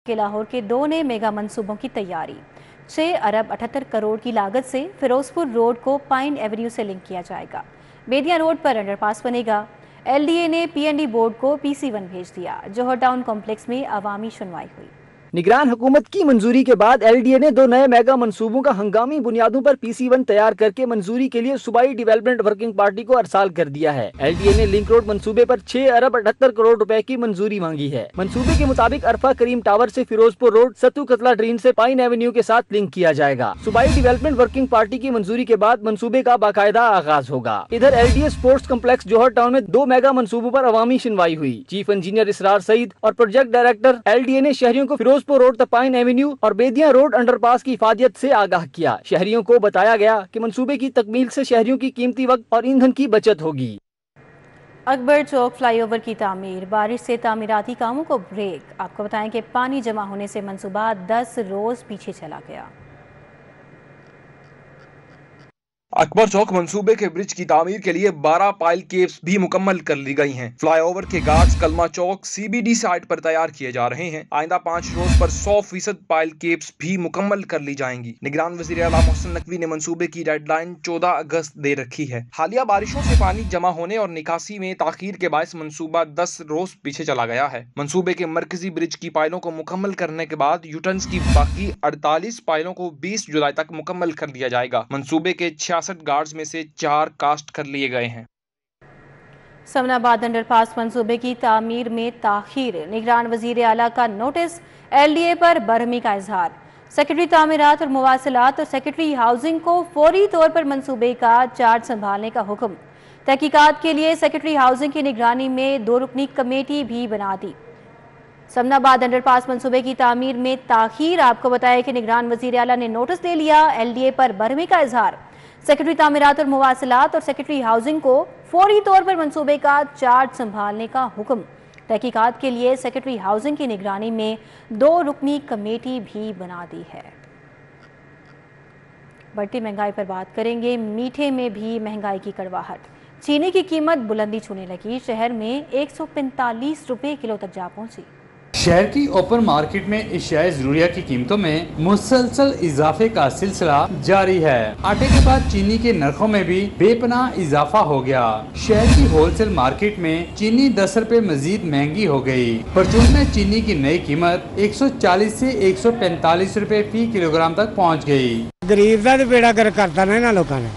کہ لاہور کے 2 نئے میگا منصوبوں کی تیاری 6 ارب 78 کروڑ کی لاگت سے فیروزپور روڈ کو پائن ایونیو سے لنک کیا جائے گا۔ بیدیاں روڈ پر انڈر پاس بنے گا۔ ایل ڈی اے نے پی این ڈی بورڈ کو PC1 بھیج دیا۔ جوہر ٹاؤن کمپلیکس میں عوامی سنوائی ہوئی۔ نگران حکومت کی منظوری کے بعد ایل ڈی اے نے 2 نئے میگا منصوبوں کا ہنگامی بنیادوں پر PC1 تیار کر کے منظوری کے لیے صوبائی ڈیولپمنٹ ورکنگ پارٹی کو ارسال کر دیا ہے۔ ایل ڈی اے نے لنک روڈ منصوبے پر 6 ارب 78 کروڑ روپے کی منظوری مانگی ہے۔ منصوبے کے مطابق عرفہ کریم ٹاور سے فیروزپور روڈ، ستو کتلا ڈرین سے پائن ایونیو کے ساتھ لنک کیا جائے گا۔ صوبائی ڈیولپمنٹ ورکنگ پارٹی کی منظوری کے بعد منصوبے کا باقاعدہ آغاز ہوگا۔ ادھر L D A sports complex Johar town میں 2 میگا منصوبوں پر عوامی سنوائی ہوئی۔ چیف انجینئر اسرار سعید اور پروجیکٹ ڈائریکٹر ایل ڈی اے نے شہریوں کو فیروزپور روڈ تک پائن ایونیو اور بیدیاں روڈ انڈر پاس کی افادیت سے آگاہ کیا۔ شہریوں کو بتایا گیا کہ منصوبے کی تکمیل سے شہریوں کی قیمتی وقت اور ایندھن کی بچت ہوگی۔ اکبر چوک فلائی اوور کی تعمیر، بارش سے تعمیراتی کاموں کو بریک۔ آپ کو بتائیں کہ پانی جمع ہونے سے منصوبہ 10 روز پیچھے چلا گیا۔ اکبر چوک منصوبے کے برج کی تعمیر کے لیے 12 پائل کیوز بھی مکمل کر لی گئی ہیں۔ فلائی اوور کے گارڈز کلمہ چوک CBD سائٹ پر تیار کیے جا رہے ہیں۔ آئندہ 5 روز پر 100% پائل کیوز بھی مکمل کر لی جائیں گی۔ نگران وزیر اعلیٰ محسن نقوی نے منصوبے کی ڈیڈ لائن 14 اگست دے رکھی ہے۔ حالیہ بارشوں سے پانی جمع ہونے اور نکاسی میں تاخیر کے باعث منصوبہ 10 روز پیچھے چلا گیا ہے۔ منصوبے کے مرکزی برج کی پائلوں کو مکمل کرنے کے بعد یوٹرنز کی باقی 48 پائلوں کو 20 جولائی تک مکمل کر لیا جائے گا۔ منصوبے کے 66 گارڈز میں سے 4 کاسٹ کر لیے گئے ہیں۔ سمن آباد انڈر پاس منصوبے کی تعمیر میں تاخیر، نگران وزیر اعلیٰ کا نوٹس، ایل ڈی اے پر برہمی کا اظہار۔ سیکرٹری تعمیرات اور مواصلات اور سیکرٹری ہاؤسنگ کو فوری طور پر منصوبے کا چارج سنبھالنے کا حکم۔ تحقیقات کے لیے سیکرٹری ہاؤسنگ کی نگرانی میں 2 رکنی کمیٹی بھی بنا دی۔ سمن آباد انڈر پاس منصوبے کی تعمیر میں تاخیر، آپ کو بتایا کہ نگران وزیر اعلیٰ نے نوٹس دے لیا، ایل ڈی اے پر برہمی کا اظہار۔ سیکرٹری تعمیرات اور مواصلات اور سیکرٹری ہاؤسنگ کو فوری طور پر منصوبے کا چارج سنبھالنے کا حکم۔ تحقیقات کے لیے سیکرٹری ہاؤسنگ کی نگرانی میں 2 رکنی کمیٹی بھی بنا دی ہے۔ بڑھتی مہنگائی پر بات کریں گے۔ میٹھے میں بھی مہنگائی کی کڑواہٹ، چینی کی قیمت بلندی چھونے لگی، شہر میں 145 روپے کلو تک جا پہنچی۔ شہر کی اوپن مارکیٹ میں اشیاء ضروریہ کی قیمتوں میں مسلسل اضافے کا سلسلہ جاری ہے۔ آٹے کے بعد چینی کے نرخوں میں بھی بے پناہ اضافہ ہو گیا۔ شہر کی ہول سیل مارکیٹ میں چینی 10 روپے مزید مہنگی ہو گئی۔ پرچون میں چینی کی نئی قیمت 140 سے 145 روپے فی کلو گرام تک پہنچ گئی۔ غریب کا تو بیڑا گرک کرتا نا لوگوں نے،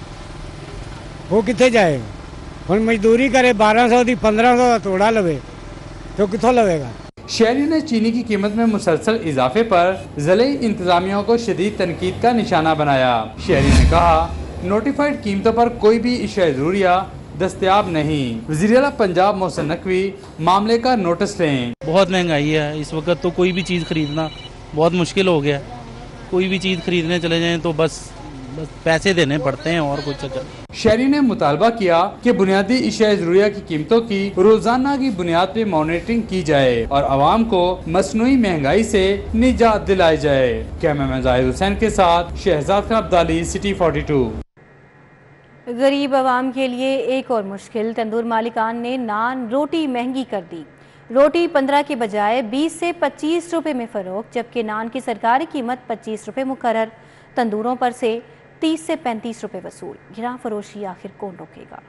وہ کتنے جائے گا؟ ہن مزدوری کرے 1200 دی 1500 کا توڑا لوے تو کتوں لوے گا؟ شہریوں نے چینی کی قیمت میں مسلسل اضافے پر ضلعی انتظامیہ کو شدید تنقید کا نشانہ بنایا۔ شہری نے کہا نوٹیفائڈ قیمتوں پر کوئی بھی اشیاء ضروریہ دستیاب نہیں۔ وزیر اعلیٰ پنجاب محسن نقوی معاملے کا نوٹس لیں۔ بہت مہنگائی ہے اس وقت، تو کوئی بھی چیز خریدنا بہت مشکل ہو گیا۔ کوئی بھی چیز خریدنے چلے جائیں تو بس پیسے دینے پڑتے ہیں اور کچھ۔ شہری نے مطالبہ کیا کہ بنیادی اشیاء ضروریہ کی قیمتوں کی روزانہ کی بنیاد پہ مانیٹرنگ کی جائے اور عوام کو مصنوعی مہنگائی سے نجات دلائی جائے۔ کیمرہ مین ظاہر حسین کے ساتھ شہزاد خان عبدالی، سٹی 42۔ غریب عوام کے لیے ایک اور مشکل، تندور مالکان نے نان روٹی مہنگی کر دی۔ روٹی 15 کے بجائے 20 سے 25 روپے میں فروخت، جبکہ نان کی سرکاری قیمت 25 روپے مقرر۔ تندوروں پر سے 30 سے 35 روپے وصول۔ گراں فروشی آخر کون روکے گا؟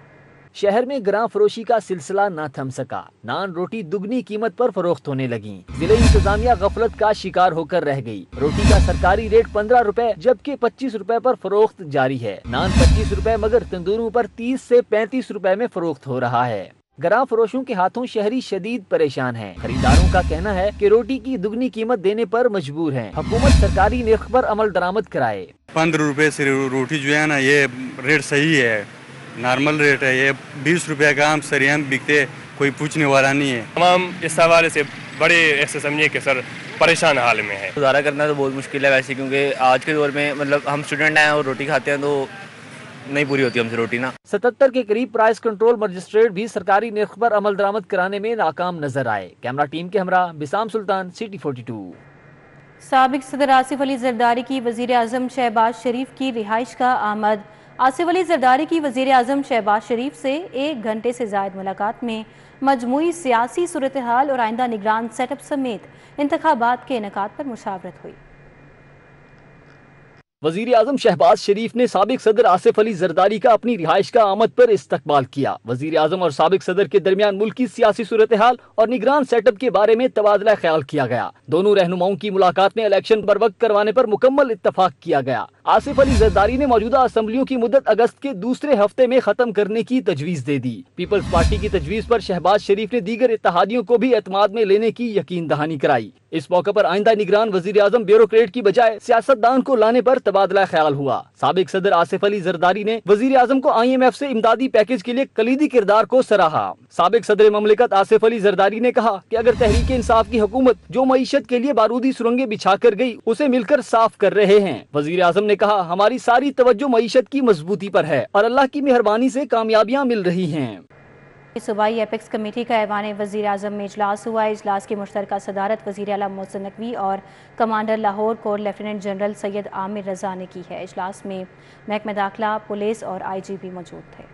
شہر میں گراں فروشی کا سلسلہ نہ تھم سکا، نان روٹی دگنی قیمت پر فروخت ہونے لگیں۔ ضلع انتظامیہ غفلت کا شکار ہو کر رہ گئی۔ روٹی کا سرکاری ریٹ 15 روپے جبکہ 25 روپے پر فروخت جاری ہے۔ نان 25 روپے مگر تندوروں پر 30 سے 35 روپے میں فروخت ہو رہا ہے۔ گراں فروشوں کے ہاتھوں شہری شدید پریشان ہیں۔ خریداروں کا کہنا ہے کہ روٹی کی دگنی قیمت دینے پر مجبور ہیں۔ حکومت سرکاری نرخ پر عمل درآمد کرائے۔ 15 روپے سے روٹی جو ہے نا، یہ ریٹ صحیح ہے، نارمل ریٹ ہے۔ یہ 20 روپے کا ہم سریام بکتے، کوئی پوچھنے والا نہیں ہے۔ تمام اس حوالے سے بڑے ایسے سمجھے کہ سر پریشان حال میں ہے۔ گزارا کرنا تو بہت مشکل ہے ویسے، کیونکہ آج کے دور میں مطلب ہم اسٹوڈنٹ ہیں اور روٹی کھاتے ہیں تو نہیں پوری ہوتی ہم سے روٹی نا۔ 77 کے قریب پرائس کنٹرول مجسٹریٹ بھی سرکاری نرخ پر عمل درآمد کرانے میں ناکام نظر آئے۔ کیمرہ ٹیم کے ہمراہ بسام سلطان، سٹی 42۔ سابق صدر آصف علی زرداری کی وزیر اعظم شہباز شریف کی رہائش کا آمد، آصف علی زرداری کی وزیر اعظم شہباز شریف سے 1 گھنٹے سے زائد ملاقات میں مجموعی سیاسی صورتحال اور آئندہ نگران سیٹ اپ سمیت انتخابات کے انعقاد پر مشاورت ہوئی۔ وزیر اعظم شہباز شریف نے سابق صدر آصف علی زرداری کا اپنی رہائش گاہ آمد پر استقبال کیا۔ وزیر اعظم اور سابق صدر کے درمیان ملکی سیاسی صورتحال اور نگران سیٹ اپ کے بارے میں تبادلہ خیال کیا گیا۔ دونوں رہنماؤں کی ملاقات میں الیکشن بروقت کروانے پر مکمل اتفاق کیا گیا۔ آصف علی زرداری نے موجودہ اسمبلیوں کی مدت اگست کے دوسرے ہفتے میں ختم کرنے کی تجویز دے دی۔ پیپلز پارٹی کی تجویز پر شہباز شریف نے دیگر اتحادیوں کو بھی اعتماد میں لینے کی یقین دہانی کرائی۔ اس موقع پر آئندہ نگران وزیر اعظم بیوروکریٹ کی بجائے سیاستدان کو لانے پر تبادلہ خیال ہوا۔ سابق صدر آصف علی زرداری نے وزیر اعظم کو IMF سے امدادی پیکج کے لیے کلیدی کردار کو سراہا۔ سابق صدر مملکت آصف علی زرداری نے کہا کہ اگر تحریک انصاف کی حکومت جو معیشت کے لیے بارودی سرنگیں بچھا کر گئی اسے مل کر صاف کر رہے ہیں۔ وزیر اعظم نے کہا ہماری ساری توجہ معیشت کی مضبوطی پر ہے اور اللہ کی مہربانی سے کامیابیاں مل رہی ہیں۔ صوبائی ایپیکس کمیٹی کا ایوان وزیر اعظم میں اجلاس ہوا۔ اجلاس کی مشترکہ صدارت وزیر اعلیٰ محسن نقوی اور کمانڈر لاہور کور لیفٹیننٹ جنرل سید عامر رضا نے کی ہے۔ اجلاس میں محکمہ داخلہ، پولیس اور IGP موجود تھے۔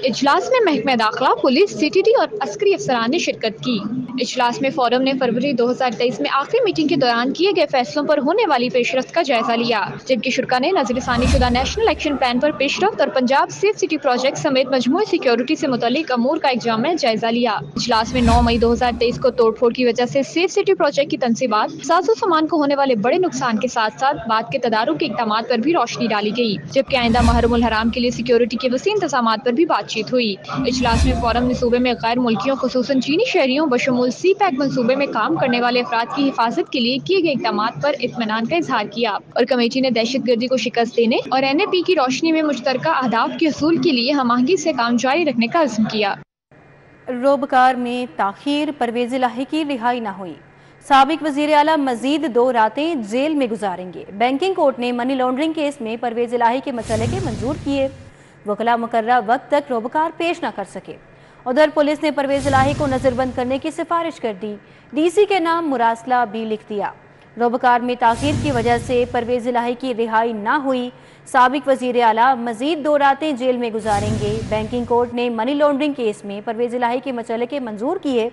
اجلاس میں محکمہ داخلہ، پولیس، CTD اور عسکری افسران نے شرکت کی۔ اجلاس میں فورم نے فروری 2023 میں آخری میٹنگ کے دوران کیے گئے فیصلوں پر ہونے والی پیش رفت کا جائزہ لیا، جبکہ شرکاء نے نظر ثانی شدہ نیشنل ایکشن پلان پر پیش رفت اور پنجاب سیف سٹی پروجیکٹ سمیت مجموعی سیکیورٹی سے متعلق امور کا ایک جامع جائزہ لیا۔ اجلاس میں 9 مئی 2023 کو توڑ پھوڑ کی وجہ سے سیف سٹی پروجیکٹ کی تنصیبات، ساز و سامان کو ہونے والے بڑے نقصان کے ساتھ ساتھ بعد کے تدارک کے اقدامات پر بھی روشنی ڈالی گئی، جبکہ آئندہ محرم الحرام کے لیے سیکیورٹی کے وسیع انتظامات پر بھی بات چیت ہوئی۔ اجلاس میں فورم نے صوبے میں غیر ملکیوں خصوصاً چینی شہریوں بشمول سی پیک منصوبے میں کام کرنے والے افراد کی حفاظت کے لیے کیے گئے اقدامات پر اطمینان کا اظہار کیا، اور کمیٹی نے دہشت گردی کو شکست دینے اور NAP کی روشنی میں مشترکہ اہداف کے حصول کے لیے ہم آہنگی سے کام جاری رکھنے کا عزم کیا۔ روبکار میں تاخیر، پرویز الہی کی رہائی نہ ہوئی۔ سابق وزیر اعلیٰ مزید 2 راتیں جیل میں گزاریں گے۔ بینکنگ کورٹ نے منی لانڈرنگ کیس میں پرویز الہی کے مسئلے منظور کیے۔ وکلاء مقررہ وقت تک روبکار پیش نہ کر سکے۔ ادھر پولیس نے پرویز الہی کو نظر بند کرنے کی سفارش کر دی۔ DC کے نام مراسلہ بھی لکھ دیا۔ روبکار میں تاخیر کی وجہ سے پرویز الہی کی رہائی نہ ہوئی۔ سابق وزیر اعلیٰ مزید 2 راتیں جیل میں گزاریں گے۔ بینکنگ کورٹ نے منی لانڈرنگ کیس میں پرویز الہی کے مسئلے منظور کیے۔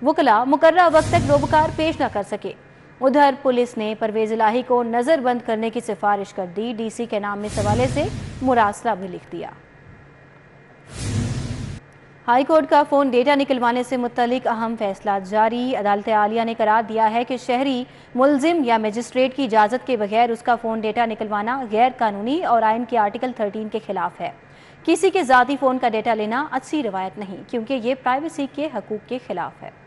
وکلاء مقررہ وقت تک روبکار پیش نہ کر سکے۔ ادھر پولیس نے پرویز الہی کو نظر بند کرنے کی سفارش کر دی۔ DC کے نام میں حوالے سے مراسلہ بھی لکھ دیا۔ ہائی کورٹ کا فون ڈیٹا نکلوانے سے متعلق اہم فیصلہ جاری۔ عدالت عالیہ نے قرار دیا ہے کہ شہری ملزم یا مجسٹریٹ کی اجازت کے بغیر اس کا فون ڈیٹا نکلوانا غیر قانونی اور آئین کے آرٹیکل 13 کے خلاف ہے۔ کسی کے ذاتی فون کا ڈیٹا لینا اچھی روایت نہیں، کیونکہ یہ پرائیویسی کے حقوق کے خلاف ہے۔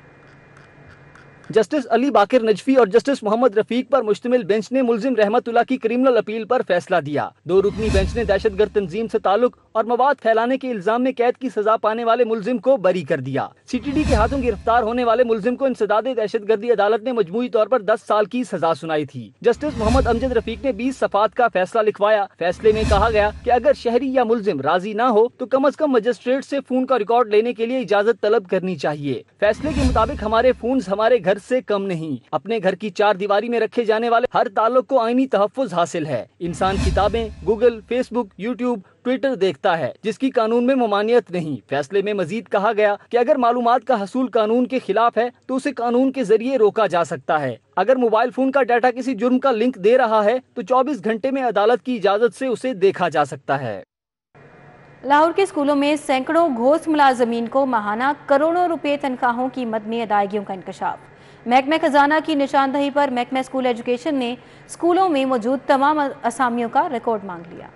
جسٹس علی باقر نجفی اور جسٹس محمد رفیق پر مشتمل بینچ نے ملزم رحمت اللہ کی کرمنل اپیل پر فیصلہ دیا۔ 2 رکنی بینچ نے دہشت گرد تنظیم سے تعلق اور مواد پھیلانے کے الزام میں قید کی سزا پانے والے ملزم کو بری کر دیا۔ CTD کے ہاتھوں گرفتار ہونے والے ملزم کو انسداد دہشت گردی عدالت نے مجموعی طور پر 10 سال کی سزا سنائی تھی۔ جسٹس محمد امجد رفیق نے 20 صفحات کا فیصلہ لکھوایا۔ فیصلے میں کہا گیا کہ اگر شہری یا ملزم راضی نہ ہو تو کم از کم مجسٹریٹ سے فون کا ریکارڈ لینے کے لیے اجازت طلب کرنی چاہیے۔ فیصلے کے مطابق ہمارے فونز ہمارے گھر سے کم نہیں۔ اپنے گھر کی 4 دیواری میں رکھے جانے والے ہر تعلق کو آئینی تحفظ حاصل ہے۔ انسان کتابیں، گوگل، فیس بک، یوٹیوب، ٹویٹر دیکھتا ہے، جس کی قانون میں ممانعت نہیں۔ فیصلے میں مزید کہا گیا کہ اگر معلومات کا حصول قانون کے خلاف ہے تو اسے قانون کے ذریعے روکا جا سکتا ہے۔ اگر موبائل فون کا ڈیٹا کسی جرم کا لنک دے رہا ہے تو 24 گھنٹے میں عدالت کی اجازت سے اسے دیکھا جا سکتا ہے۔ لاہور کے اسکولوں میں سینکڑوں گھوست ملازمین کو ماہانہ کروڑوں روپے تنخواہوں کی مدنی ادائیگیوں کا انکشاف۔ محکمہ خزانہ کی نشاندہی پر محکمہ اسکول ایجوکیشن نے اسکولوں میں موجود تمام اسامیوں کا ریکارڈ مانگ لیا۔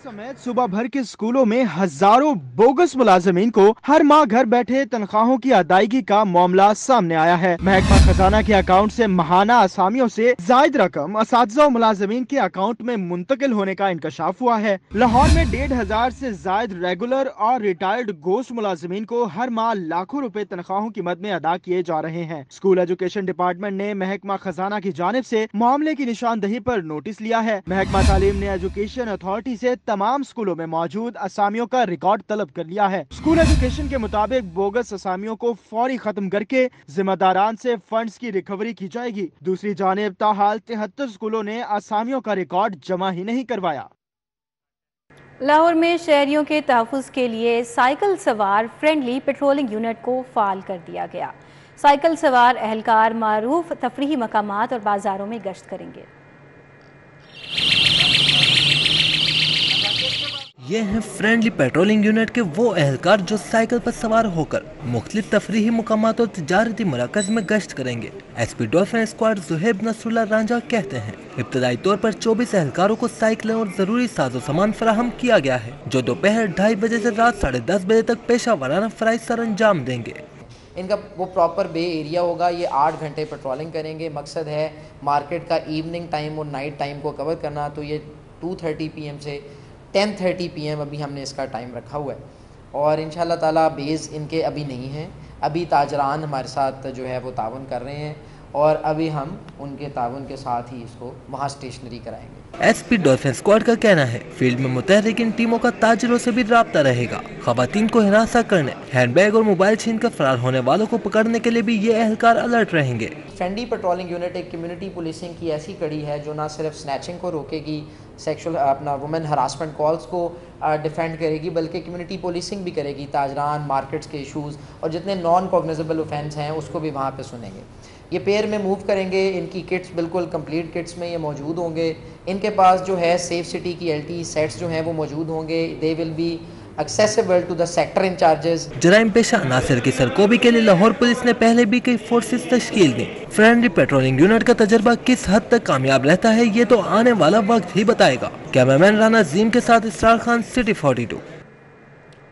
سمیت صوبہ بھر کے اسکولوں میں ہزاروں بوگس ملازمین کو ہر ماہ گھر بیٹھے تنخواہوں کی ادائیگی کا معاملہ سامنے آیا ہے۔ محکمہ خزانہ کے اکاؤنٹ سے ماہانہ اسامیوں سے زائد رقم اساتذہ و ملازمین کے اکاؤنٹ میں منتقل ہونے کا انکشاف ہوا ہے۔ لاہور میں 1,500 سے زائد ریگولر اور ریٹائرڈ گوشت ملازمین کو ہر ماہ لاکھوں روپے تنخواہوں کی مد میں ادا کیے جا رہے ہیں۔ اسکول ایجوکیشن ڈپارٹمنٹ نے محکمہ خزانہ کی جانب سے معاملے کی نشاندہی پر نوٹس لیا ہے۔ محکمہ تعلیم نے ایجوکیشن اتھارٹی سے तमाम स्कूलों में मौजूद असामियों का रिकॉर्ड तलब कर लिया है। स्कूल एजुकेशन के मुताबिक बोगस असामियों को फौरी खत्म करके जिम्मेदारान से फंड्स की रिकवरी की जाएगी। दूसरी जानिब ताहाल 73 स्कूलों ने असामियों का रिकॉर्ड जमा ही नहीं करवाया। लाहौर में शहरियों के तहफ़्फ़ुज़ के लिए साइकिल सवार फ्रेंडली पेट्रोलिंग यूनिट को फ़ाल कर दिया गया। साइकिल सवार एहलकार मारूफ तफरीही मकामात और बाज़ारों में गश्त करेंगे। ये हैं फ्रेंडली पेट्रोलिंग यूनिट के वो एहलकार जो साइकिल पर सवार होकर मुख्तलिफ तफरीही मुकामात और तिजारती मराकज़ में गश्त करेंगे। SP dolphin squad Zuhaib Nasrullah Ranjha कहते हैं इब्तदाई तौर पर 24 एहलकारों को साइकिलें और ज़रूरी साजो सामान फराहम किया गया है, जो दोपहर 2:30 बजे से रात 10:30 बजे तक पेशा वाराना फ़राइज़ सर अंजाम देंगे। इनका वो प्रॉपर बे एरिया होगा, ये 8 घंटे पेट्रोलिंग करेंगे। मकसद है मार्केट का इवनिंग टाइम और नाइट टाइम को कवर करना। तो ये 2:30 PM से 10:30 PM अभी हमने इसका टाइम रखा हुआ है और इंशाल्लाह ताला बेस इनके अभी नहीं है। अभी ताजरान हमारे साथ जो है वो तावन कर रहे हैं और अभी हम उनके तावन के साथ ही इसको वहाँ स्टेशनरी कराएंगे। SP डॉल्फिन स्क्वाड का कहना है फील्ड में मुतहरिक इन टीमों का ताजिरों से भी राब्ता रहेगा। खवातीन को हिरासत करने, हैंडबैग और मोबाइल छीन कर फरार होने वालों को पकड़ने के लिए भी ये एहलकार अलर्ट रहेंगे। फ्रेंडली पेट्रोलिंग यूनिट एक कम्युनिटी पुलिसिंग की ऐसी कड़ी है जो ना सिर्फ स्नैचिंग को रोकेगी, सेक्सुअल अपना वुमेन हरासमेंट कॉल्स को डिफेंड करेगी, बल्कि कम्युनिटी पुलिसिंग भी करेगी। ताजरान, मार्केट्स के इशूज़ और जितने नॉन कॉग्निजेबल ऑफेंस हैं उसको भी वहाँ पे सुनेंगे। ये पेयर में मूव करेंगे। इनकी किट्स बिल्कुल कंप्लीट किट्स में ये मौजूद होंगे। इनके पास जो है सेफ सिटी की LTE सेट्स जो हैं वो मौजूद होंगे। They will be accessible to the sector incharges. जराइम पेशा अनासर की सरकोबी के लिए लाहौर पुलिस ने पहले भी कई फोर्सेस तश्कील दी। फ्रेंडली पेट्रोलिंग यूनिट का तजर्बा किस हद तक कामयाब रहता है ये तो आने वाला वक्त ही बताएगा। कैमरामैन राना अजीम के साथ इसरार खान, सिटी 42।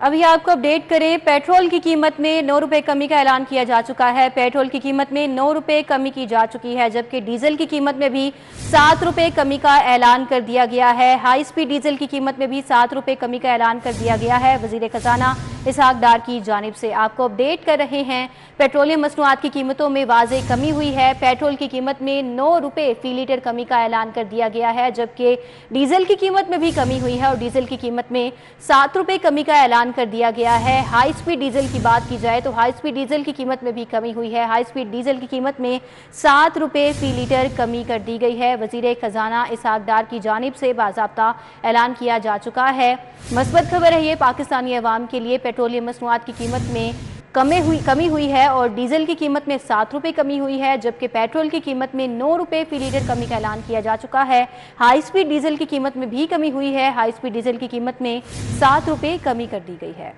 अभी आपको अपडेट करें, पेट्रोल की कीमत में 9 रुपए कमी का ऐलान किया जा चुका है। पेट्रोल की कीमत में 9 रुपए कमी की जा चुकी है, जबकि डीजल की कीमत में भी 7 रुपए कमी का ऐलान कर दिया गया है। हाई स्पीड डीजल की कीमत में भी 7 रुपए कमी का ऐलान कर दिया गया है। वजीर खजाना इसहाक डार की जानिब से आपको अपडेट कर रहे हैं। पेट्रोलियम मसनूआत की कीमतों में वाज़ेह कमी हुई है। पेट्रोल की कीमत में 9 रुपए फी लीटर कमी का ऐलान कर दिया गया है, जबकि डीजल की कीमत में भी कमी हुई है और डीजल की कीमत में 7 रुपए कमी का ऐलान कर दिया गया है। हाई स्पीड डीजल की बात की जाए तो हाई स्पीड डीजल की कीमत में भी कमी हुई है। हाई स्पीड डीजल की कीमत में 7 रुपए फी लीटर कमी कर दी गई है। वजीर खजाना इसहाक डार की जानिब से बाज़ाब्ता ऐलान किया जा चुका है। मस्बत खबर है ये पाकिस्तानी अवाम के लिए, पेट्रोलियम मसनूआत की कीमत में कमी हुई है और डीजल की कीमत में 7 रुपए कमी हुई है, जबकि पेट्रोल की कीमत में 9 रुपए फी लीटर कमी का ऐलान किया जा चुका है। हाई स्पीड डीजल की कीमत में भी कमी हुई है। हाई स्पीड डीजल की कीमत में 7 रुपए कमी कर दी गई है।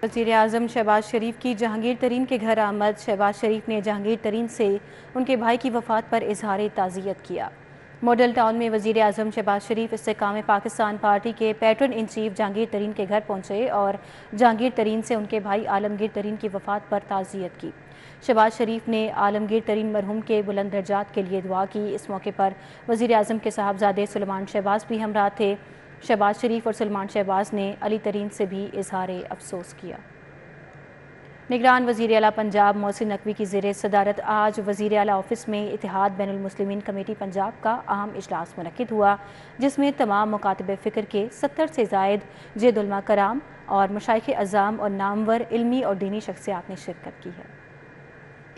वज़ीर आज़म शहबाज शरीफ की जहांगीर तरीन के घर आमद। शहबाज शरीफ ने जहांगीर तरीन से उनके भाई की वफ़ात पर इजहार ताज़ियत किया। मॉडल टाउन में वज़ीर आज़म शहबाज शरीफ इस्तेकाम पाकिस्तान पार्टी के पैटर्न इन चीफ जहांगीर तरीन के घर पहुँचे और जहांगीर तरीन से उनके भाई आलमगीर तरीन की वफ़ात पर ताज़ियत की। शहबाज शरीफ ने आलमगीर तरीन मरहूम के बुलंद दर्जात के लिए दुआ की। इस मौके पर वज़ीर आज़म के साहबजादे सुलेमान शहबाज भी हमरा थे। शहबाज शरीफ और सुलेमान शहबाज ने अली तरीन से भी इजहार अफसोस किया। निगरान वज़ीर आला पंजाब मोहसिन नकवी की ज़ेर सदारत आज वज़ीर आला ऑफिस में इत्तेहाद बैनुल मुस्लिमीन कमेटी पंजाब का अहम इजलास मुनक्किद हुआ, जिसमें तमाम मुकातिब फ़िक्र के 70 से ज़ायद जेद उलमा कराम और मशाइख अज़ाम और नामवर इल्मी और दीनी शख्सियात ने शिरकत की है।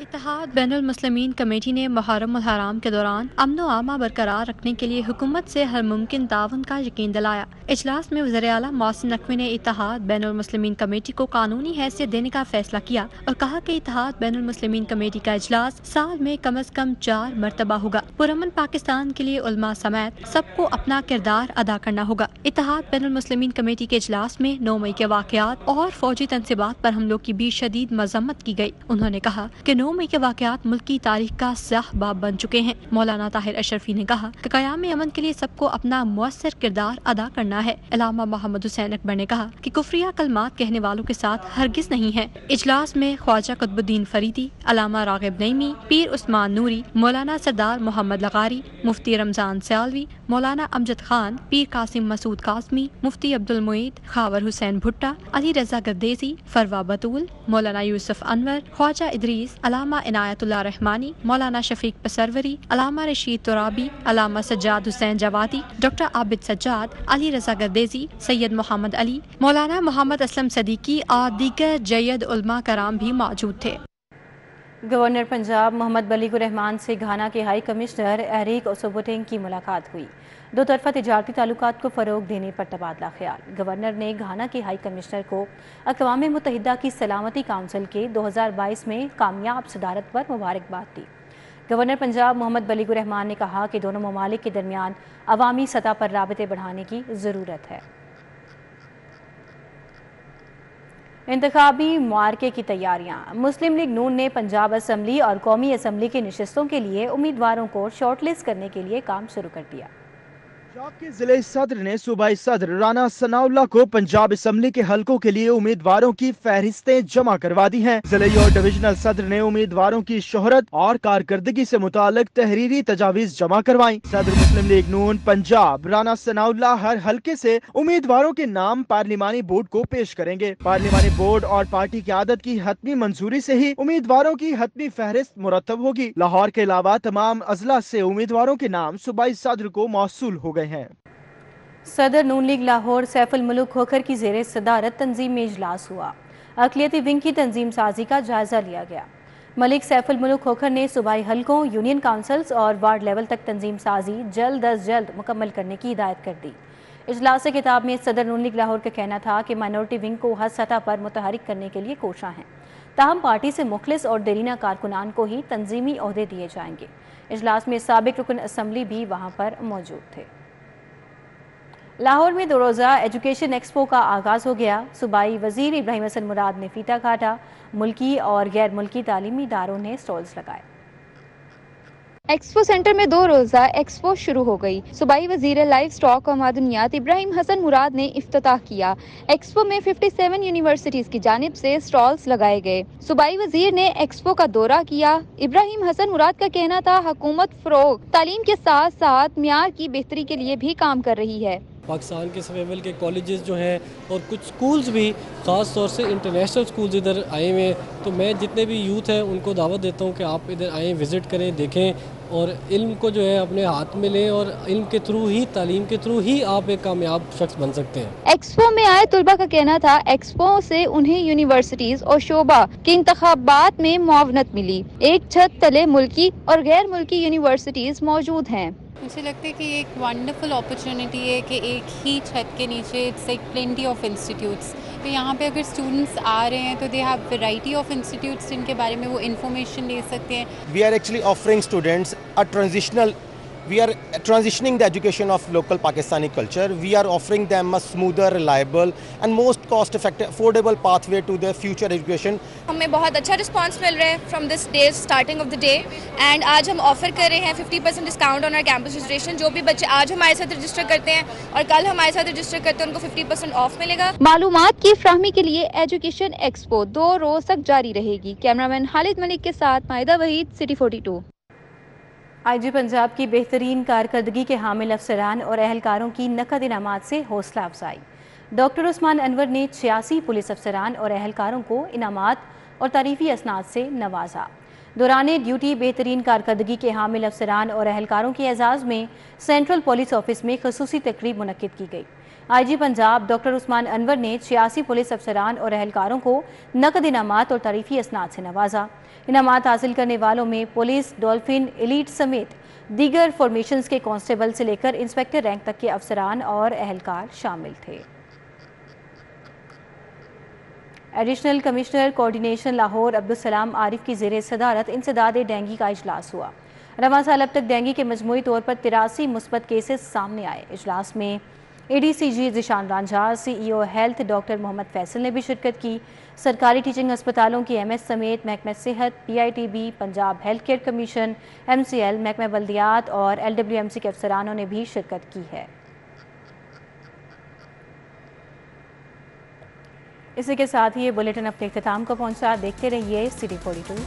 इत्तेहाद बैनुल मुस्लिमीन कमेटी ने मुहर्रम उल हराम के दौरान अमन व आमा बरकरार रखने के लिए हुकूमत से हर मुमकिन तावन का यकीन दिलाया। इजलास में वज़ीर आला मोहसिन नकवी ने इत्तेहाद बैनुल मुस्लिमीन कमेटी को कानूनी हैसियत देने का फैसला किया और कहा कि इत्तेहाद बैनुल मुस्लिमीन कमेटी का इजलास साल में कम से कम 4 मरतबा होगा। पुरअमन पाकिस्तान के लिए उलमा समेत सबको अपना किरदार अदा करना होगा। इत्तेहाद बैनुल मुस्लिमीन कमेटी के इजलास में 9 मई के वाक़यात और फौजी तनसीबात पर हमलों की भी शदीद मजम्मत की गई। उन्होंने कहा कि 9 मई के वाक़यात मुल्क की तारीख का स्याह बाब बन चुके हैं। मौलाना ताहिर अशरफी ने कहा कि क़याम अमन के लिए सबको अपना मुअस्सर किरदार अदा करना है। अल्लामा मोहम्मद हुसैन अकबर ने कहा कि कुफ्रिया कलमात कहने वालों के साथ हरगिज नहीं है। इजलास में ख्वाजा कुतुबुद्दीन फरीदी, अल्लामा रागिब नईमी, पीर उस्मान नूरी, मौलाना सरदार मोहम्मद लगारी, मुफ्ती रमजान सियालवी, मौलाना अमजद खान, पीर कासिम मसूद कासमी, मुफ्ती अब्दुल मुईद, खावर हुसैन भुट्टा, अली रजा गर्देसी, फरवा बतूल, मौलाना यूसुफ अनवर, ख्वाजा इदरीस, अलामा इनायतुल्लाह रहमानी, मौलाना शफीक पसरवरी, अलामा रशीद तुराबी, अलामा सज्जाद हुसैन जवादी, डॉक्टर आबिद सज्जाद, अली रजा गर्देसी, सैयद मोहम्मद अली, मौलाना मोहम्मद असलम सदीकी और दीगर जयद उलमा कराम भी मौजूद थे। गवर्नर पंजाब मोहम्मद बलीगुर रहमान से घाना के हाई कमिश्नर एरिक ओसोबोटेंग की मुलाकात हुई। दो तरफा तिजारती ताल्लुकात को फ़रोग देने पर तबादला ख्याल। गवर्नर ने घाना के हाई कमिश्नर को अक़वाम मुत्तहिदा की सलामती काउंसिल के 2022 में कामयाब सदारत पर मुबारकबाद दी। गवर्नर पंजाब मोहम्मद बलीगुर रहमान ने कहा कि दोनों ममालिक के दरमियान अवामी सतह पर राबते बढ़ाने की ज़रूरत है। इंतखाबी मुआरके की तैयारियां। मुस्लिम लीग नून ने पंजाब असम्बली और कौमी असम्बली की नशिस्तों के लिए उम्मीदवारों को शॉर्टलिस्ट करने के लिए काम शुरू कर दिया। पंजाब के जिले सदर ने सूबाई सदर राना सनाउल्लाह को पंजाब असम्बली के हलकों के लिए उम्मीदवारों की फहरिस्तें जमा करवा दी हैं। जिले और डिविजनल सदर ने उम्मीदवारों की शोहरत और कारकर्दगी से मुतालिक तहरीरी तजावीज जमा करवाई। सदर मुस्लिम लीग नून पंजाब राना सनाउल्लाह हर हलके से उम्मीदवारों के नाम पार्लिमानी बोर्ड को पेश करेंगे। पार्लिमानी बोर्ड और पार्टी की आदत की हतमी मंजूरी से ही उम्मीदवारों की हतमी फहरिस्त मुरतब होगी। लाहौर के अलावा तमाम अजला से उम्मीदवारों के नाम सूबाई सदर को मौसूल हो गए हैं। सदर नून लीग लाहौर सैफुल मुल्क खोखर की ज़ेरे सदारत तंजीम में इजलास हुआ। अक़लियती विंग की तंजीम साजी का जायजा लिया गया। मलिक सैफुल मुल्क खोखर ने सूबाई हलकों, यूनियन काउंसिल्स और वार्ड लेवल तक तंजीम साजी जल्द अज जल्द मुकम्मल करने की हिदायत कर दी। इजलास से खिताब में सदर नून लीग लाहौर का कहना था कि माइनॉरिटी विंग को हर सतह पर मुतहरिक करने के लिए कोशां हैं। ताहम पार्टी से मुखलिस और देरीना कारकुनान को ही तंजीमी ओहदे दिए जाएंगे। इजलास में साबिक रुकन असम्बली भी वहाँ पर मौजूद थे। लाहौर में 2 रोज़ा एजुकेशन एक्सपो का आगाज़ हो गया। सूबाई वज़ीर इब्राहिम हसन मुराद ने फीता काटा। मुल्की और गैर मुल्की तालीमी इदारों ने स्टॉल्स लगाए। एक्सपो सेंटर में 2 रोज़ा एक्सपो शुरू हो गई। सूबाई वज़ीर लाइव स्टॉक और मादनियात इब्राहिम हसन मुराद ने इफ्तिताह किया। एक्सपो में 57 यूनिवर्सिटीज़ की जानिब से स्टॉल्स लगाए गए। सूबाई वज़ीर ने एक्सपो का दौरा किया। इब्राहिम हसन मुराद का कहना था हुकूमत फ़रोग तालीम के साथ साथ म्यार की बेहतरी के लिए भी काम कर रही है। पाकिस्तान के लेवल के कॉलेजेस जो हैं और कुछ स्कूल्स भी, ख़ास तौर से इंटरनेशनल स्कूल्स इधर आए हुए हैं। तो मैं जितने भी यूथ हैं उनको दावत देता हूँ कि आप इधर आएँ, विज़िट करें, देखें और इल्म को जो है अपने हाथ में लें और इल्म के थ्रू ही, तालीम के थ्रू ही आप एक कामयाब शख्स बन सकते हैं। एक्सपो में आए तुलबा का कहना था एक्सपो से उन्हें यूनिवर्सिटीज और शोबा के इंतखाबात में मुआवनत मिली। एक छत तले मुल्की और गैर मुल्की यूनिवर्सिटीज मौजूद हैं। मुझे लगता है कि ये एक वंडरफुल अपॉर्चुनिटी है कि एक ही छत के नीचे it's like plenty of institutes. तो यहाँ पे अगर स्टूडेंट्स आ रहे हैं तो they have variety of institutes जिनके बारे में वो इन्फॉर्मेशन ले सकते हैं। We are actually offering students a transitional we are transitioning the education of local Pakistani culture. We are offering them a smoother, reliable and most cost effective affordable pathway to their future education. हमें बहुत अच्छा response मिल रहा है from this day starting of the day and आज हम offer कर रहे हैं 50% discount on our campus registration. जो भी बच्चे आज हमारे साथ रजिस्टर करते हैं और कल हमारे साथ रजिस्टर करते हैं उनको 50% ऑफ मिलेगा। मालूमात की फ्राहमी के लिए एजुकेशन एक्सपो 2 रोज तक जारी रहेगी। कैमरामैन खालिद मलिक के साथ माहिदा वहीद, सिटी 42। आईजी पंजाब की बेहतरीन कारकर्दगी के हामिल अफसरान और एहलकारों की नकद इनामात से हौसला अफजाई। डॉक्टर उस्मान अनवर ने 86 पुलिस अफसरान और एहलकारों को इनामात और तारीफी असनाद से नवाजा। दौरान ड्यूटी बेहतरीन कारकर्दगी के हामिल अफसरान और एहलकारों के एजाज़ में सेंट्रल पुलिस ऑफिस में खसूसी तकरीब मुनक्किद की गई। आईजी पंजाब डॉक्टर उस्मान अनवर ने 86 पुलिस अफसरान और एहलकारों को नकद इनामात और तारीफी असनाद से नवाजा। इनामात हासिल करने वालों में पुलिस, डॉल्फिन, एलीट समेत दीगर फॉर्मेशंस के कांस्टेबल से लेकर इंस्पेक्टर रैंक तक के अफसरान और एहलकार शामिल थे। Additional commissioner coordination Lahore Abdul Salam Arif की ज़ेरे सदारत इंसदाद डेंगू का इजलास हुआ। रवां साल अब तक डेंगू के मजमूई तौर पर 83 मुस्बत केसेस सामने आए। इजलास में ADCG Zeeshan Ranjha, CEO health doctor Mohammad Faisal ने भी शिरकत की। सरकारी टीचिंग अस्पतालों की MS समेत महकमा सेहत, PITB, Punjab health care commission, MCL, महकमा बल्दियात और LWMC के अफसरानों ने भी शिरकत की है। इसी के साथ ही ये बुलेटिन अपने इख्तिताम को पहुंचा। देखते रहिए सिटी 42।